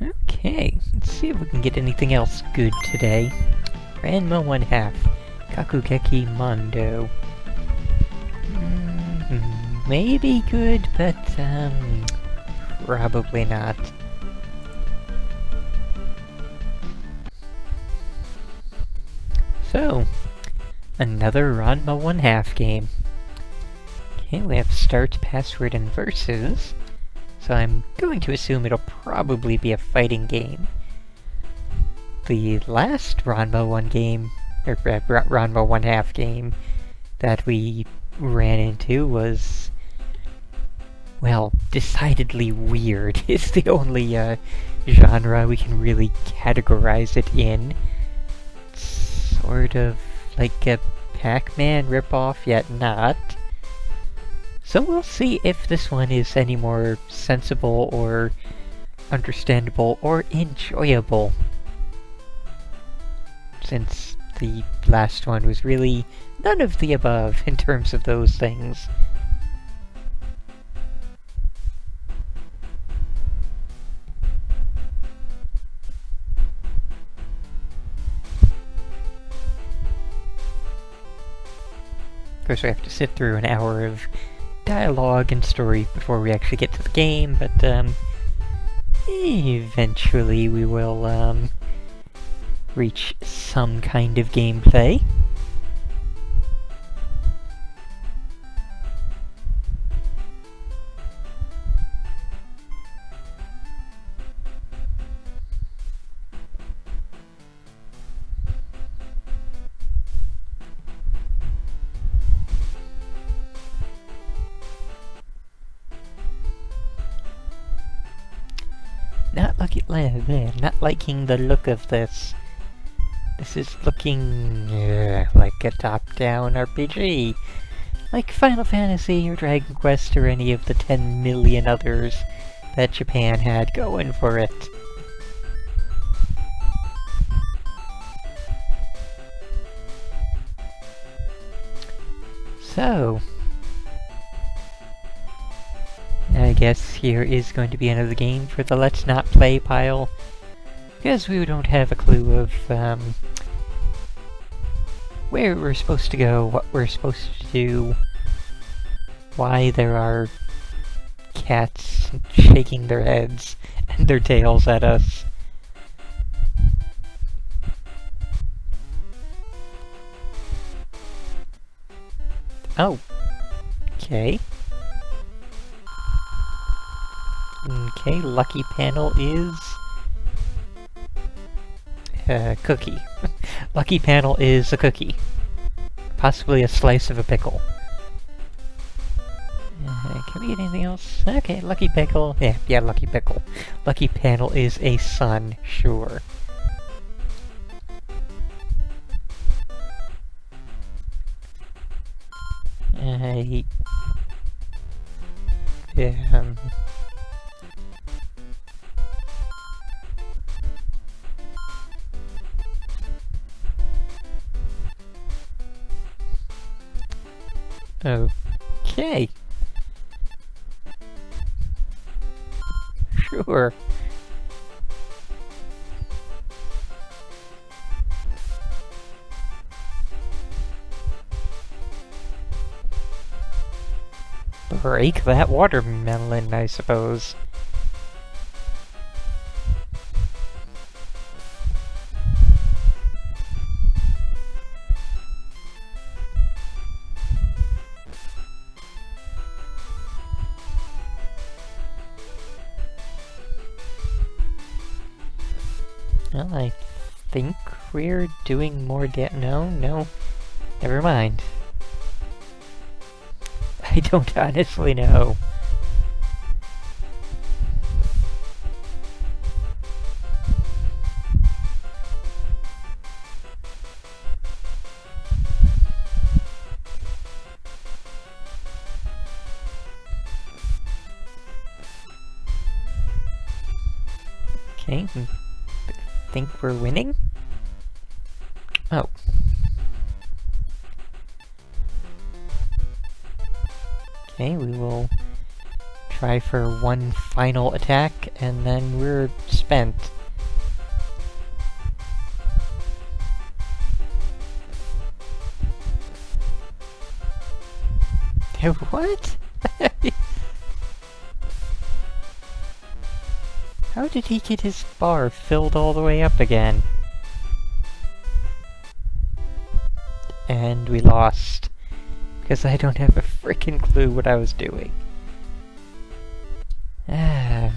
Okay, let's see if we can get anything else good today. Ranma 1/2. Kakugeki Mondou. Maybe good, but, probably not. So, another Ranma 1/2 game. Okay, we have start, password, and verses. So I'm going to assume it'll probably be a fighting game. The last Ranma 1 game, or Ranma 1/2 game that we ran into was, well, decidedly weird. It's the only genre we can really categorize it in. It's sort of like a Pac-Man ripoff, yet not. So we'll see if this one is any more sensible or understandable or enjoyable. Since the last one was really none of the above in terms of those things. Of course, we have to sit through an hour of dialogue and story before we actually get to the game, but eventually we will reach some kind of gameplay. Not liking the look of this. This is looking like a top-down RPG. Like Final Fantasy or Dragon Quest or any of the 10 million others that Japan had going for it. So, I guess here is going to be another game for the Let's Not Play pile, because we don't have a clue of where we're supposed to go, what we're supposed to do, why there are cats shaking their heads and their tails at us. Oh. Okay. Okay, lucky panel is... cookie. Lucky panel is a cookie. Possibly a slice of a pickle. Can we get anything else? Okay, lucky pickle. Yeah, lucky pickle. Lucky panel is a sun, sure. Okay. Sure. Break that watermelon, I suppose. Well, I think we're doing more no, never mind. I don't honestly know. Okay, think we're winning? Oh. Okay, we will try for one final attack, and then we're spent. What? How did he get his bar filled all the way up again? And we lost. Because I don't have a frickin' clue what I was doing. Yeah.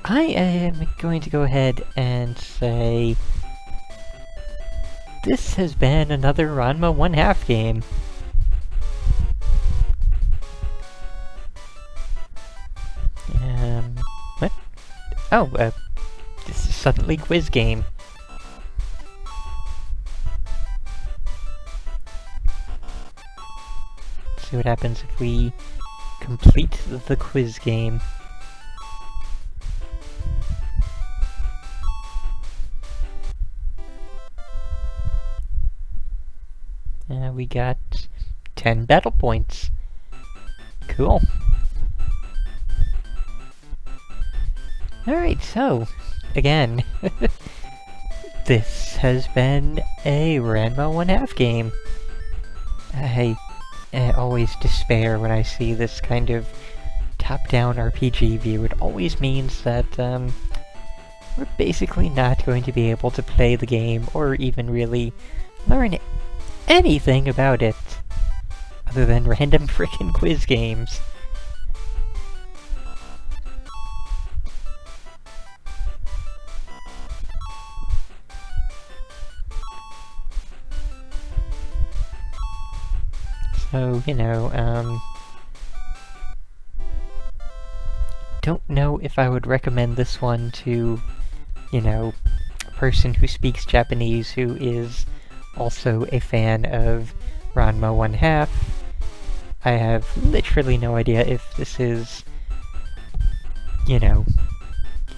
I am going to go ahead and say... this has been another Ranma 1/2 game. What? Oh, this is suddenly quiz game. Let's see what happens if we complete the quiz game. We got 10 battle points. Cool. Alright, so, again, this has been a Ranma 1/2 game. I always despair when I see this kind of top-down RPG view. It always means that, we're basically not going to be able to play the game or even really learn anything about it, other than random frickin' quiz games. So, you know, don't know if I would recommend this one to, you know, a person who speaks Japanese who is also a fan of Ranma 1/2. I have literally no idea if this is, you know,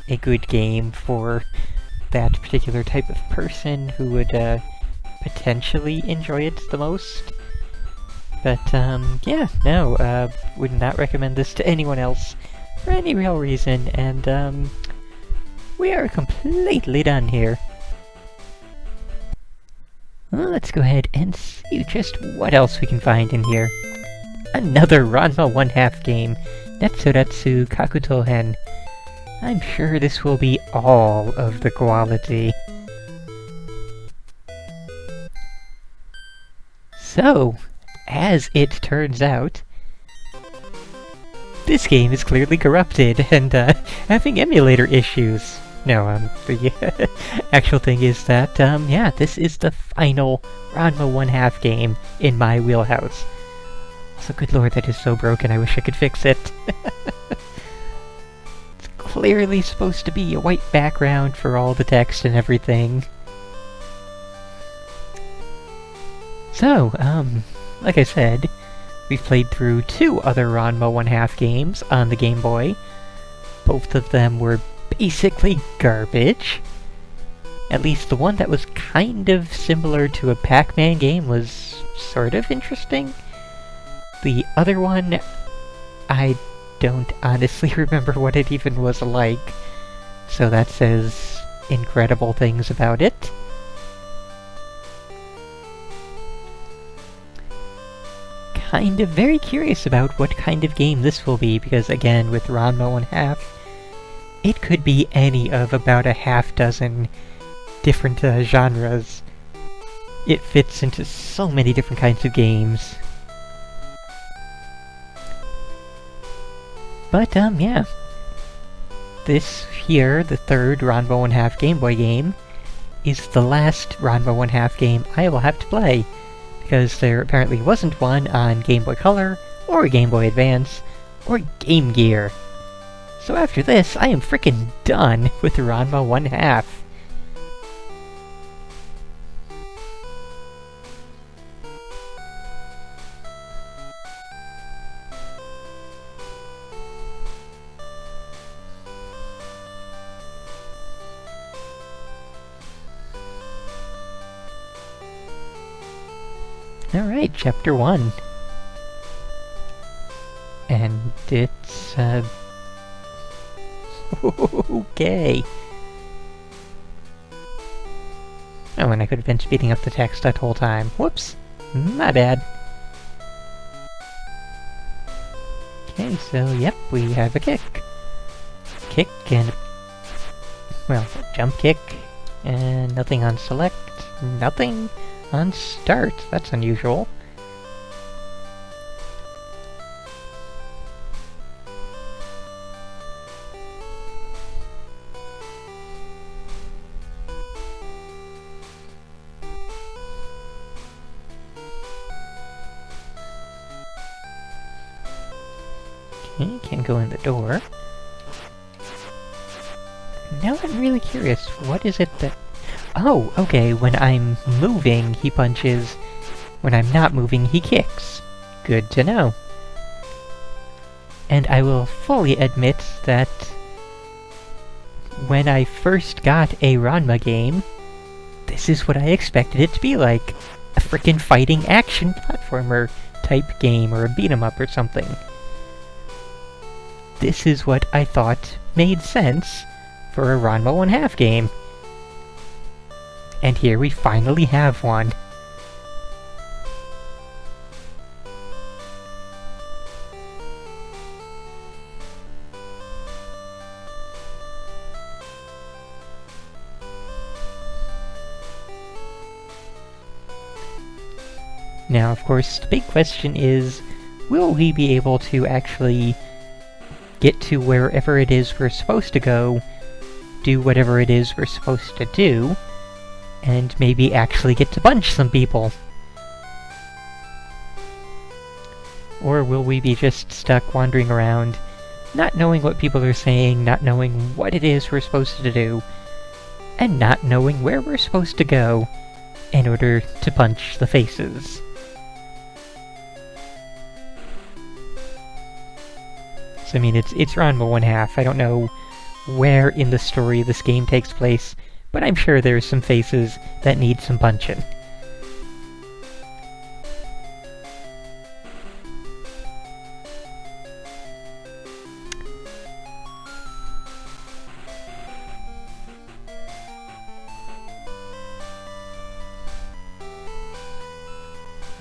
a good game for that particular type of person who would potentially enjoy it the most. But yeah, no, would not recommend this to anyone else for any real reason, and we are completely done here. Well, let's go ahead and see just what else we can find in here. Another Ranma 1/2 game, Netsuretsu Kakutouhen. I'm sure this will be all of the quality. So, as it turns out, this game is clearly corrupted and having emulator issues. No, the actual thing is that, yeah, this is the final Ranma 1/2 game in my wheelhouse. Also, good lord, that is so broken, I wish I could fix it. It's clearly supposed to be a white background for all the text and everything. So, like I said, we've played through 2 other Ranma 1/2 games on the Game Boy. Both of them were basically garbage. At least the one that was kind of similar to a Pac-Man game was sort of interesting. The other one, I don't honestly remember what it even was like, so that says incredible things about it. Kind of very curious about what kind of game this will be, because again, with Ranma 1/2, it could be any of about a half-dozen different genres. It fits into so many different kinds of games. But, yeah. This here, the third Ranma 1/2 Game Boy game, is the last Ranma 1/2 game I will have to play, because there apparently wasn't one on Game Boy Color, or Game Boy Advance, or Game Gear. So after this, I am frickin' done with Ranma 1/2. Alright, Chapter 1. Okay. Oh, and I could have been speeding up the text that whole time. Whoops. My bad. Okay, so yep, we have a kick. Kick and... well, jump kick. And nothing on select. Nothing on start. That's unusual. Okay, can't go in the door. Now I'm really curious, what is it that... oh, okay, when I'm moving, he punches. When I'm not moving, he kicks. Good to know. And I will fully admit that when I first got a Ranma game, this is what I expected it to be like. A frickin' fighting action platformer type game, or a beat-em-up or something. This is what I thought made sense for a Ranma 1/2 game. And here we finally have one. Now, of course, the big question is, will we be able to actually get to wherever it is we're supposed to go, do whatever it is we're supposed to do, and maybe actually get to punch some people? Or will we be just stuck wandering around, not knowing what people are saying, not knowing what it is we're supposed to do, and not knowing where we're supposed to go in order to punch the faces? So, I mean, it's Ranma 1/2. I don't know where in the story this game takes place, but I'm sure there's some faces that need some punching.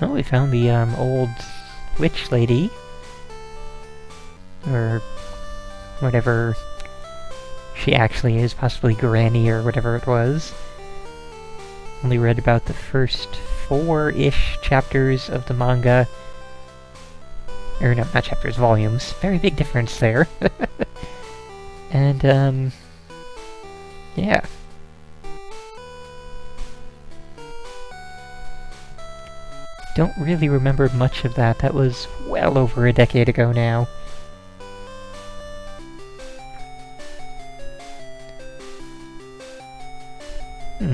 Oh, we found the old witch lady. Or whatever she actually is, possibly Granny or whatever it was. Only read about the first 4-ish chapters of the manga. Or no, not chapters, volumes. Very big difference there. And, yeah. Don't really remember much of that. That was well over a decade ago now.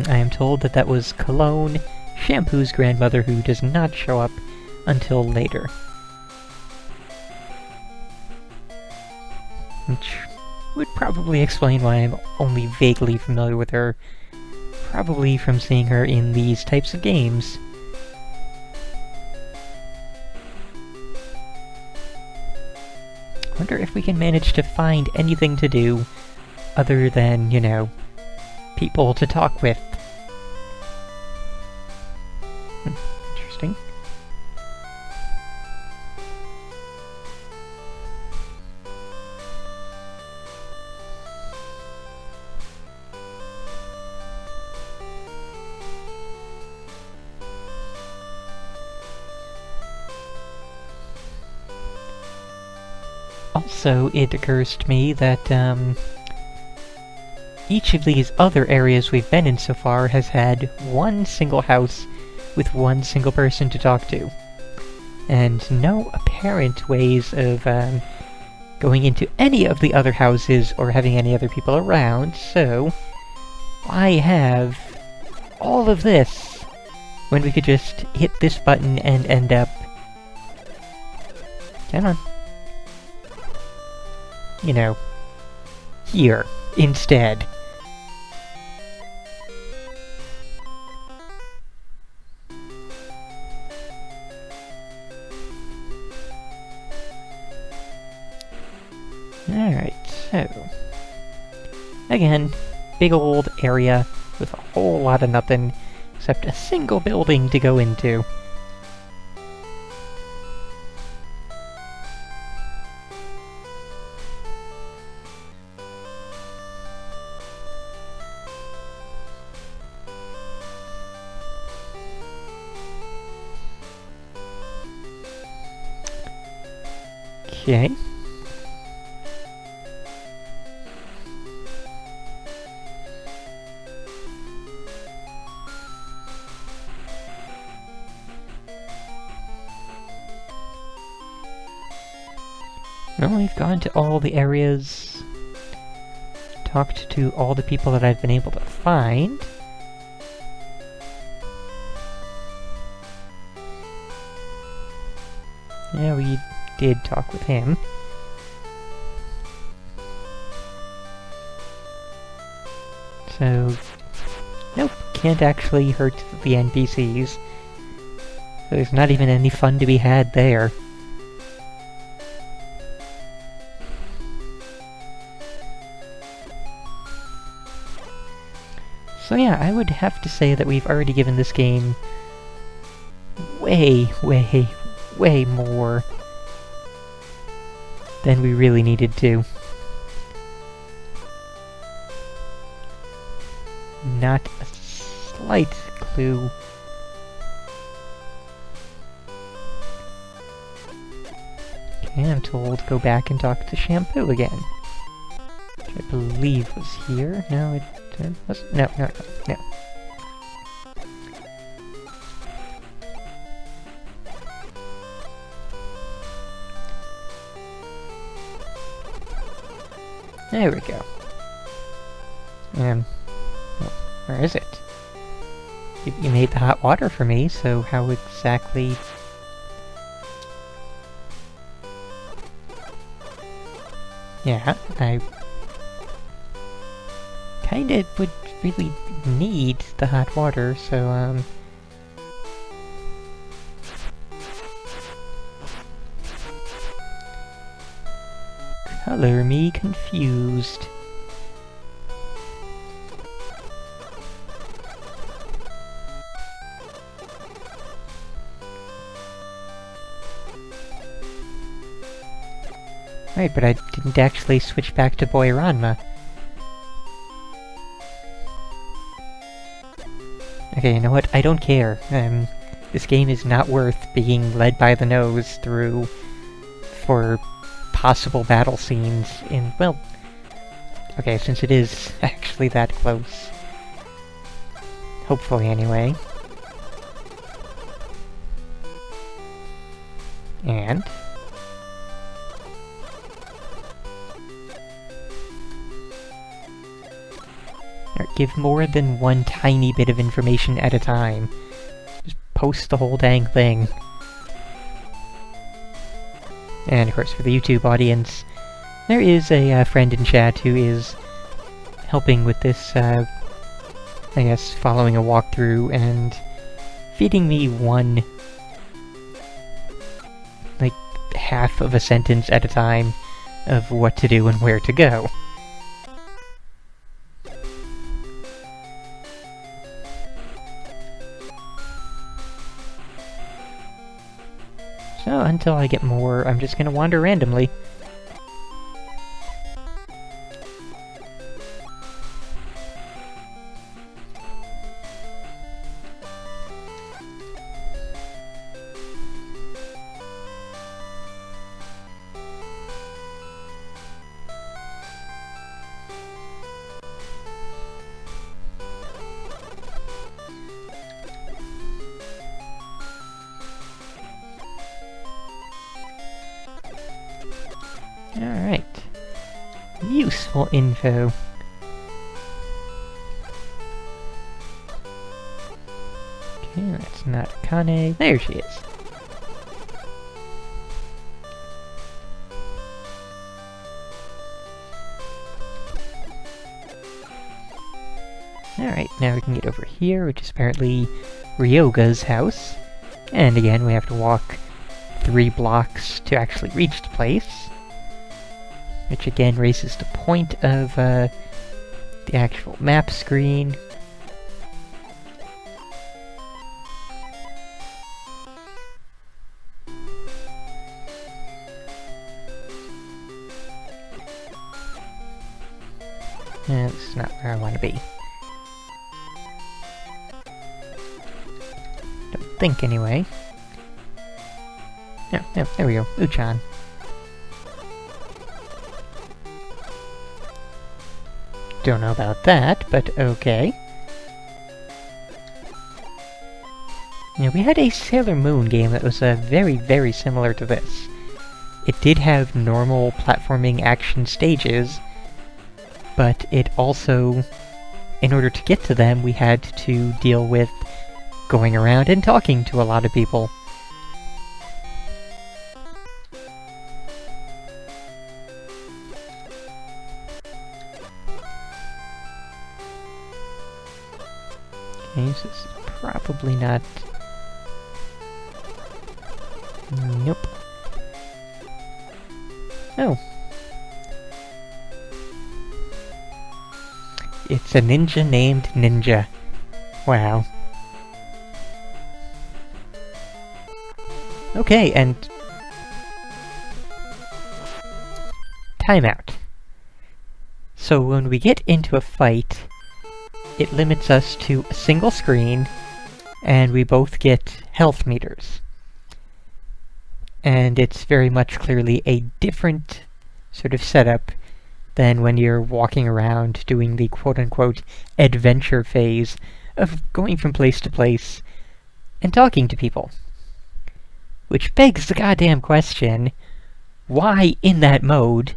I am told that that was Cologne, Shampoo's grandmother, who does not show up until later. Which would probably explain why I'm only vaguely familiar with her. Probably from seeing her in these types of games. Wonder if we can manage to find anything to do other than, you know, people to talk with. Interesting. Also, it occurs to me that, each of these other areas we've been in so far has had one single house with one single person to talk to. And no apparent ways of going into any of the other houses or having any other people around, so why have all of this when we could just hit this button and end up... come on. You know, here instead. Alright, so... Again, big old area with a whole lot of nothing, except a single building to go into. Okay. Well, we've gone to all the areas, talked to all the people that I've been able to find. Yeah, we did talk with him. So, nope, can't actually hurt the NPCs. So there's not even any fun to be had there. So yeah, I would have to say that we've already given this game way more than we really needed to. Not a slight clue. Okay, I'm told go back and talk to Shampoo again. Which I believe was here. No, it was... No. There we go. Well, where is it? You made the hot water for me, so how exactly... Yeah, I... kinda would really need the hot water, so, color me confused. Right, but I didn't actually switch back to Boy Ranma. Okay, you know what? I don't care. This game is not worth being led by the nose through for possible battle scenes in, well... Okay, since it is actually that close. Hopefully, anyway. And... give more than one tiny bit of information at a time. Just post the whole dang thing. And of course, for the YouTube audience, there is a friend in chat who is helping with this, I guess, following a walkthrough and feeding me one, like, half of a sentence at a time of what to do and where to go. So, until I get more, I'm just gonna wander randomly. Alright. Useful info. Okay, that's not Kane. There she is. Alright, now we can get over here, which is apparently Ryoga's house. And again, we have to walk 3 blocks to actually reach the place. which again raises the point of the actual map screen. This is not where I want to be. Don't think, anyway. No, there we go. Uchan. Don't know about that, but okay. Yeah, we had a Sailor Moon game that was very, very similar to this. It did have normal platforming action stages, but it also, in order to get to them, we had to deal with going around and talking to a lot of people. Okay, so this is probably not... Nope. Oh. It's a ninja named Ninja. Wow. Okay, and... timeout. So when we get into a fight, it limits us to a single screen, and we both get health meters. And it's very much clearly a different sort of setup than when you're walking around doing the quote-unquote adventure phase of going from place to place and talking to people. Which begs the goddamn question, why in that mode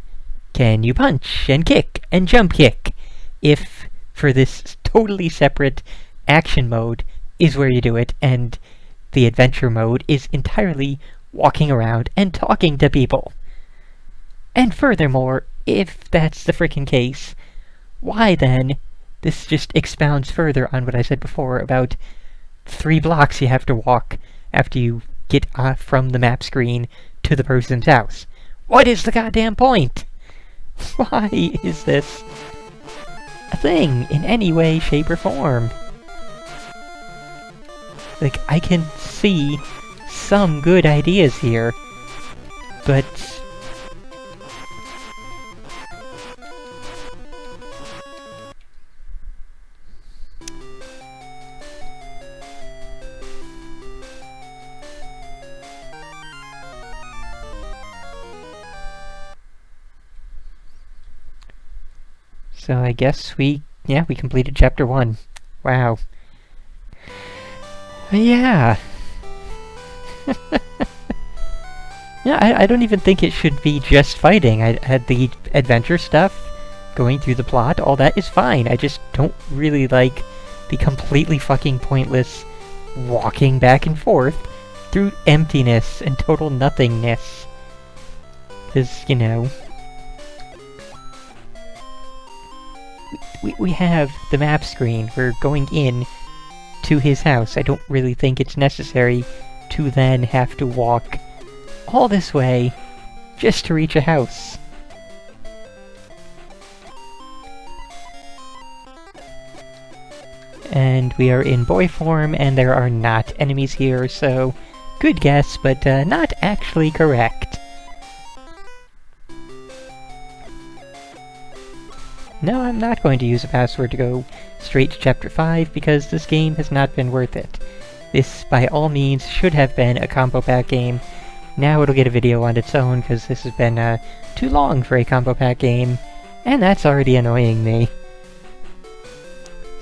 can you punch and kick and jump kick if for this totally separate action mode is where you do it, and the adventure mode is entirely walking around and talking to people? And furthermore, if that's the frickin' case, why then, this just expounds further on what I said before about 3 blocks you have to walk after you get from the map screen to the person's house. What is the goddamn point? Why is this a thing in any way, shape, or form? Like, I can see some good ideas here, but... So I guess we completed chapter 1. Wow. Yeah. Yeah, I don't even think it should be just fighting. I had the adventure stuff, going through the plot, all that is fine. I just don't really like the completely fucking pointless walking back and forth through emptiness and total nothingness. 'Cause, you know... We have the map screen. We're going in to his house. I don't really think it's necessary to then have to walk all this way just to reach a house. And we are in boy form, and there are not enemies here, so good guess, but not actually correct. No, I'm not going to use a password to go straight to Chapter 5, because this game has not been worth it. This, by all means, should have been a combo pack game. Now it'll get a video on its own, because this has been too long for a combo pack game, and that's already annoying me.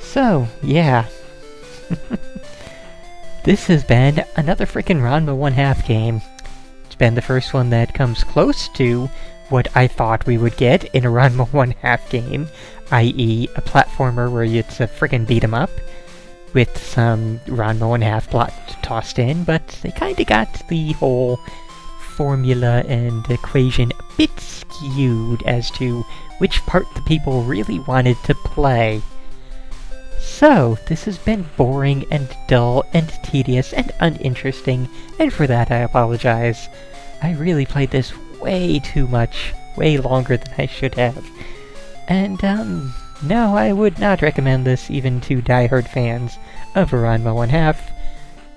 So, yeah. This has been another frickin' Ranma 1/2 game. It's been the first one that comes close to what I thought we would get in a Ranma 1/2 game, i.e. a platformer where it's a frickin' beat 'em up, with some Ranma 1/2 plot tossed in, but they kinda got the whole formula and equation a bit skewed as to which part the people really wanted to play. So, this has been boring and dull and tedious and uninteresting, and for that I apologize. I really played this way too much way longer than I should have. And, no, I would not recommend this even to diehard fans of Ranma 1/2.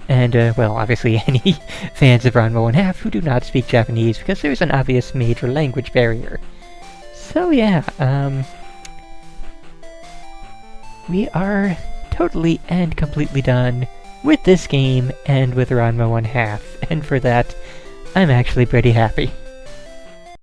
And, well, obviously any fans of Ranma 1/2 who do not speak Japanese, because there's an obvious major language barrier. So yeah, we are totally and completely done with this game and with Ranma 1/2, and for that, I'm actually pretty happy.